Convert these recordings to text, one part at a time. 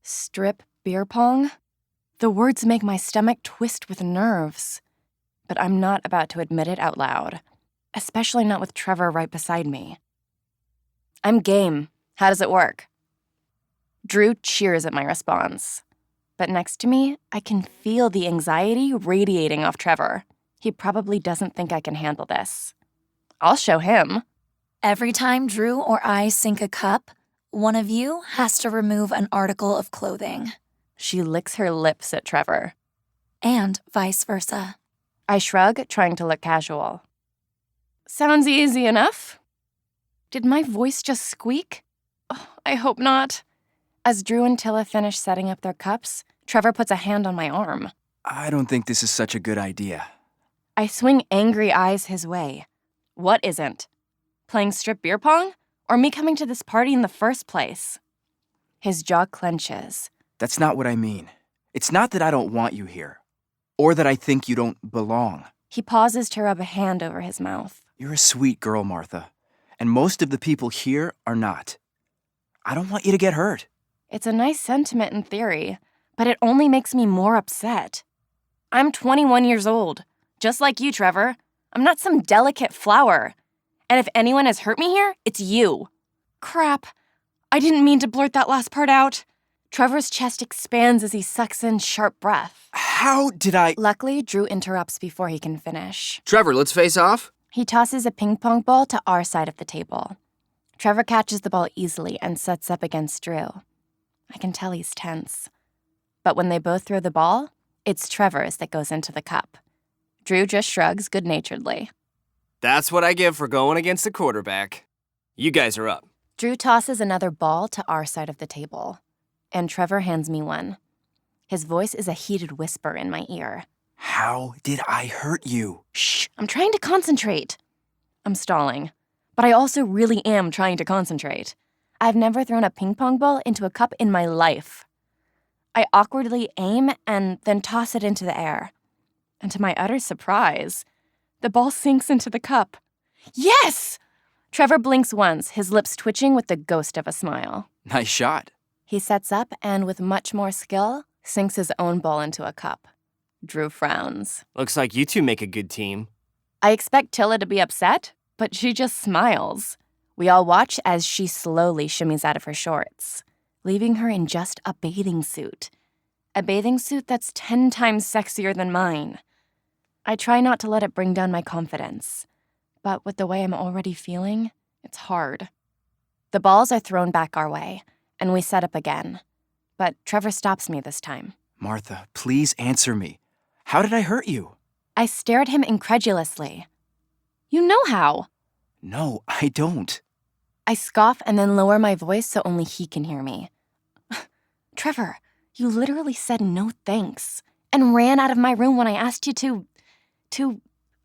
Strip beer pong? The words make my stomach twist with nerves. But I'm not about to admit it out loud, especially not with Trevor right beside me. I'm game. How does it work? Drew cheers at my response. But next to me, I can feel the anxiety radiating off Trevor. He probably doesn't think I can handle this. I'll show him. Every time Drew or I sink a cup, one of you has to remove an article of clothing. She licks her lips at Trevor. And vice versa. I shrug, trying to look casual. Sounds easy enough. Did my voice just squeak? Oh, I hope not. As Drew and Tilla finish setting up their cups, Trevor puts a hand on my arm. I don't think this is such a good idea. I swing angry eyes his way. What isn't? Playing strip beer pong? Or me coming to this party in the first place? His jaw clenches. That's not what I mean. It's not that I don't want you here, or that I think you don't belong. He pauses to rub a hand over his mouth. You're a sweet girl, Martha, and most of the people here are not. I don't want you to get hurt. It's a nice sentiment in theory, but it only makes me more upset. I'm 21 years old, just like you, Trevor. I'm not some delicate flower. And if anyone has hurt me here, it's you. Crap. I didn't mean to blurt that last part out. Trevor's chest expands as he sucks in sharp breath. How did I... Luckily, Drew interrupts before he can finish. Trevor, let's face off. He tosses a ping pong ball to our side of the table. Trevor catches the ball easily and sets up against Drew. I can tell he's tense. But when they both throw the ball, it's Trevor's that goes into the cup. Drew just shrugs good-naturedly. That's what I give for going against the quarterback. You guys are up. Drew tosses another ball to our side of the table, and Trevor hands me one. His voice is a heated whisper in my ear. How did I hurt you? Shh, I'm trying to concentrate. I'm stalling, but I also really am trying to concentrate. I've never thrown a ping pong ball into a cup in my life. I awkwardly aim and then toss it into the air. And to my utter surprise, the ball sinks into the cup. Yes! Trevor blinks once, his lips twitching with the ghost of a smile. Nice shot. He sets up and, with much more skill, sinks his own ball into a cup. Drew frowns. Looks like you two make a good team. I expect Tilla to be upset, but she just smiles. We all watch as she slowly shimmies out of her shorts, leaving her in just a bathing suit. A bathing suit that's 10 times sexier than mine. I try not to let it bring down my confidence, but with the way I'm already feeling, it's hard. The balls are thrown back our way, and we set up again. But Trevor stops me this time. Martha, please answer me. How did I hurt you? I stare at him incredulously. You know how. No, I don't. I scoff and then lower my voice so only he can hear me. Trevor, you literally said no thanks and ran out of my room when I asked you to...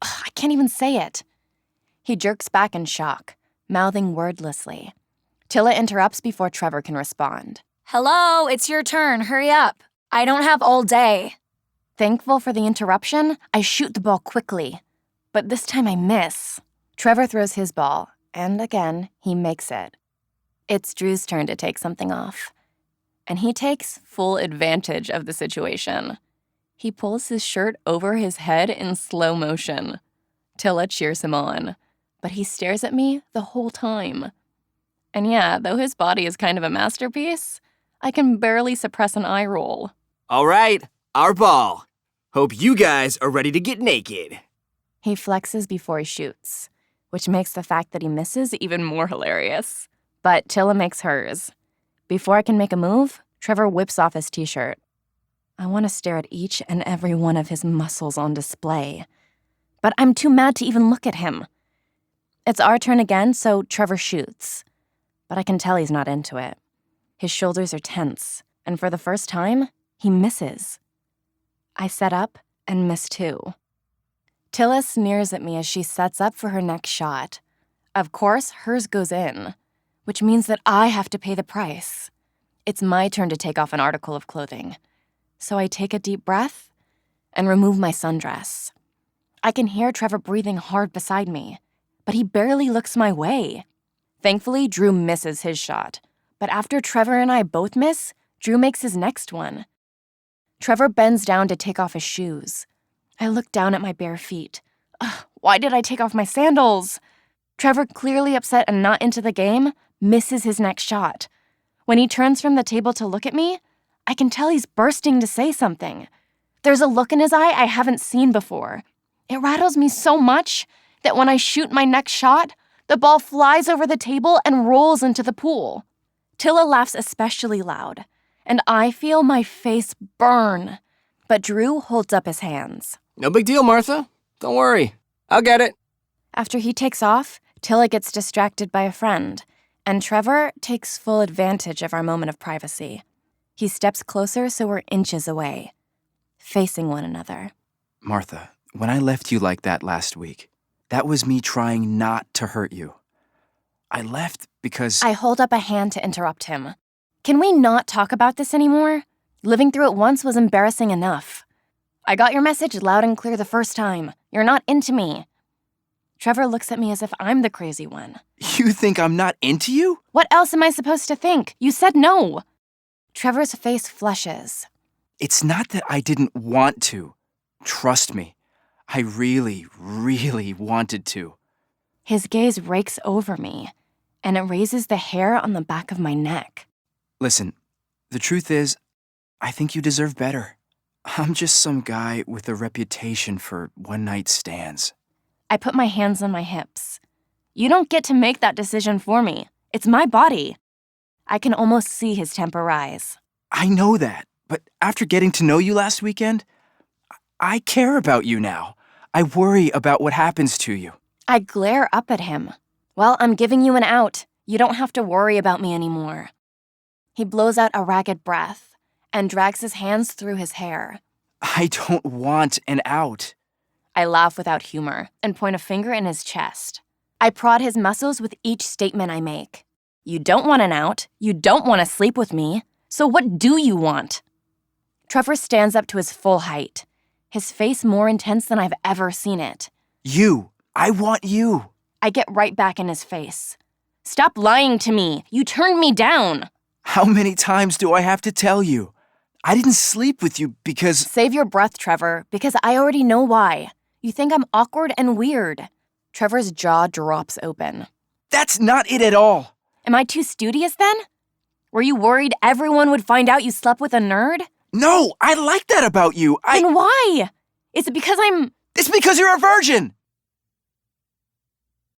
I can't even say it. He jerks back in shock, mouthing wordlessly. Tilla interrupts before Trevor can respond. Hello, it's your turn. Hurry up. I don't have all day. Thankful for the interruption, I shoot the ball quickly. But this time I miss. Trevor throws his ball, and again, he makes it. It's Drew's turn to take something off. And he takes full advantage of the situation. He pulls his shirt over his head in slow motion. Tilla cheers him on, but he stares at me the whole time. And yeah, though his body is kind of a masterpiece, I can barely suppress an eye roll. All right, our ball. Hope you guys are ready to get naked. He flexes before he shoots, which makes the fact that he misses even more hilarious. But Tilla makes hers. Before I can make a move, Trevor whips off his t-shirt. I want to stare at each and every one of his muscles on display. But I'm too mad to even look at him. It's our turn again, so Trevor shoots. But I can tell he's not into it. His shoulders are tense, and for the first time, he misses. I set up and miss too. Tilla sneers at me as she sets up for her next shot. Of course, hers goes in, which means that I have to pay the price. It's my turn to take off an article of clothing. So I take a deep breath and remove my sundress. I can hear Trevor breathing hard beside me, but he barely looks my way. Thankfully, Drew misses his shot, but after Trevor and I both miss, Drew makes his next one. Trevor bends down to take off his shoes. I look down at my bare feet. Ugh, why did I take off my sandals? Trevor, clearly upset and not into the game, misses his next shot. When he turns from the table to look at me, I can tell he's bursting to say something. There's a look in his eye I haven't seen before. It rattles me so much that when I shoot my next shot, the ball flies over the table and rolls into the pool. Tilla laughs especially loud, and I feel my face burn. But Drew holds up his hands. No big deal, Martha. Don't worry. I'll get it. After he takes off, Tilla gets distracted by a friend, and Trevor takes full advantage of our moment of privacy. He steps closer so we're inches away, facing one another. Martha, when I left you like that last week, that was me trying not to hurt you. I left because... I hold up a hand to interrupt him. Can we not talk about this anymore? Living through it once was embarrassing enough. I got your message loud and clear the first time. You're not into me. Trevor looks at me as if I'm the crazy one. You think I'm not into you? What else am I supposed to think? You said no. Trevor's face flushes. It's not that I didn't want to. Trust me. I really, really wanted to. His gaze rakes over me, and it raises the hair on the back of my neck. Listen, the truth is, I think you deserve better. I'm just some guy with a reputation for one-night stands. I put my hands on my hips. You don't get to make that decision for me. It's my body. I can almost see his temper rise. I know that, but after getting to know you last weekend, I care about you now. I worry about what happens to you. I glare up at him. Well, I'm giving you an out. You don't have to worry about me anymore. He blows out a ragged breath and drags his hands through his hair. I don't want an out. I laugh without humor and point a finger in his chest. I prod his muscles with each statement I make. You don't want an out. You don't want to sleep with me. So what do you want? Trevor stands up to his full height, his face more intense than I've ever seen it. You. I want you. I get right back in his face. Stop lying to me. You turned me down. How many times do I have to tell you? I didn't sleep with you because... Save your breath, Trevor, because I already know why. You think I'm awkward and weird. Trevor's jaw drops open. That's not it at all. Am I too studious then? Were you worried everyone would find out you slept with a nerd? No, I like that about you. Then why? Is it because I'm... It's because you're a virgin.